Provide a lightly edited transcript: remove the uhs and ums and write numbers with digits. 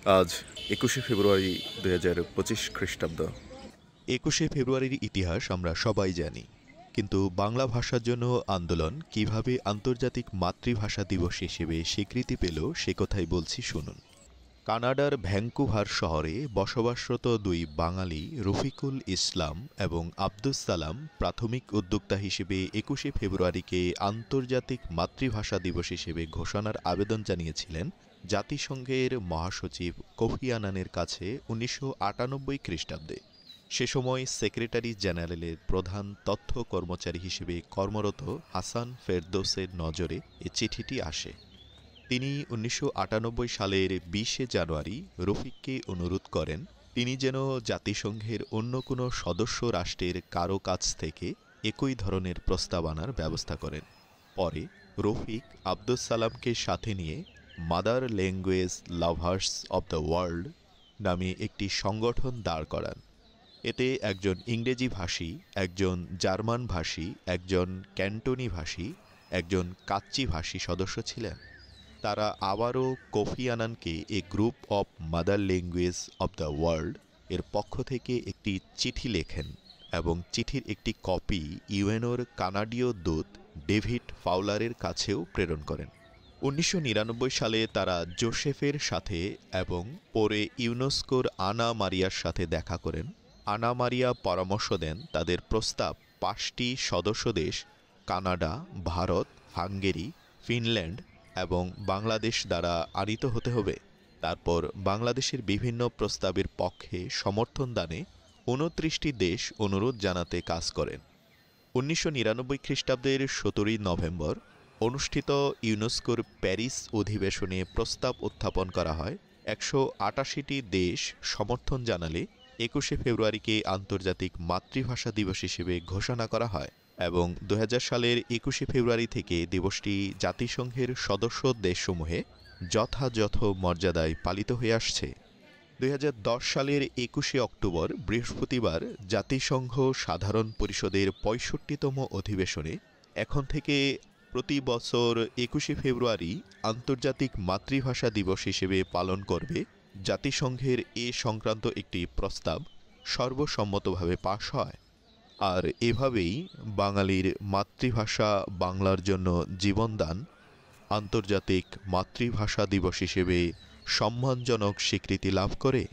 আজ ২১শে ফেব্রুয়ারি ২০২৫ খ্রিস্টাব্দ। ২১শে ফেব্রুয়ারির ইতিহাস আমরা সবাই জানি, কিন্তু বাংলা ভাষার জন্য আন্দোলন কিভাবে আন্তর্জাতিক মাতৃভাষা দিবস হিসেবে স্বীকৃতি পেল সে কথাই বলছি, শুনুন। কানাডার ভ্যাঙ্কুভার শহরে বসবাসরত দুই বাঙালি রফিকুল ইসলাম এবং আব্দুস সালাম প্রাথমিক উদ্যোক্তা হিসেবে ২১শে ফেব্রুয়ারিকে আন্তর্জাতিক মাতৃভাষা দিবস হিসেবে ঘোষণার আবেদন জানিয়েছিলেন জাতিসংঘের মহাসচিব কোফি আনানের কাছে ১৯৯৮ খ্রিস্টাব্দে। সে সময় সেক্রেটারি জেনারেলের প্রধান তথ্য কর্মচারী হিসেবে কর্মরত হাসান ফেরদৌসের নজরে এ চিঠিটি আসে। তিনি ১৯৯৮ সালের ২০শে জানুয়ারি রফিককে অনুরোধ করেন তিনি যেন জাতিসংঘের অন্য কোনো সদস্য রাষ্ট্রের কারো কাছ থেকে একই ধরনের প্রস্তাব আনার ব্যবস্থা করেন। পরে রফিক আব্দুস সালামকে সাথে নিয়ে mother language lovers of the world নামে একটি সংগঠন দাঁড় করান। এতে একজন ইংরেজি ভাষী, একজন জার্মান ভাষী, একজন ক্যান্টনি ভাষী, একজন কাচ্চি ভাষী সদস্য ছিলেন। তারা আবারও কোফি আনানকে a group of mother language of the world এর পক্ষ থেকে একটি চিঠি লেখেন এবং চিঠির একটি কপি ইউএনওর কানাডীয় দূত ডেভিড ফাউলারের কাছেও প্রেরণ করেন। ১৯৯৯ সালে তারা জোসেফের সাথে এবং পরে ইউনেস্কোর আনা মারিয়ার সাথে দেখা করেন। আনা মারিয়া পরামর্শ দেন তাদের প্রস্তাব ৫টি সদস্য দেশ কানাডা, ভারত, হাঙ্গেরি, ফিনল্যান্ড এবং বাংলাদেশ দ্বারা আনিত হতে হবে। তারপর বাংলাদেশের বিভিন্ন প্রস্তাবের পক্ষে সমর্থন দানে ২৯টি দেশ অনুরোধ জানাতে কাজ করেন। ১৯৯৯ খ্রিস্টাব্দের ১৭ই নভেম্বর অনুষ্ঠিত ইউনেস্কোর প্যারিস অধিবেশনে প্রস্তাব উত্থাপন করা হয়। ১৮৮টি দেশ সমর্থন জানালে ২১শে ফেব্রুয়ারিকে আন্তর্জাতিক মাতৃভাষা দিবস হিসেবে ঘোষণা করা হয় এবং ২০০০ সালের ২১শে ফেব্রুয়ারি থেকে দিবসটি জাতিসংঘের সদস্য দেশসমূহে যথাযথ মর্যাদায় পালিত হয়ে আসছে। ২০১০ সালের ২১শে অক্টোবর বৃহস্পতিবার জাতিসংঘ সাধারণ পরিষদের ৬৫তম অধিবেশনে এখন থেকে প্রতি বছর ২১শে ফেব্রুয়ারি আন্তর্জাতিক মাতৃভাষা দিবস হিসেবে পালন করবে জাতিসংঘের এ সংক্রান্ত একটি প্রস্তাব সর্বসম্মতভাবে পাশ হয়। আর এভাবেই বাঙালির মাতৃভাষা বাংলার জন্য জীবনদান আন্তর্জাতিক মাতৃভাষা দিবস হিসেবে সম্মানজনক স্বীকৃতি লাভ করে।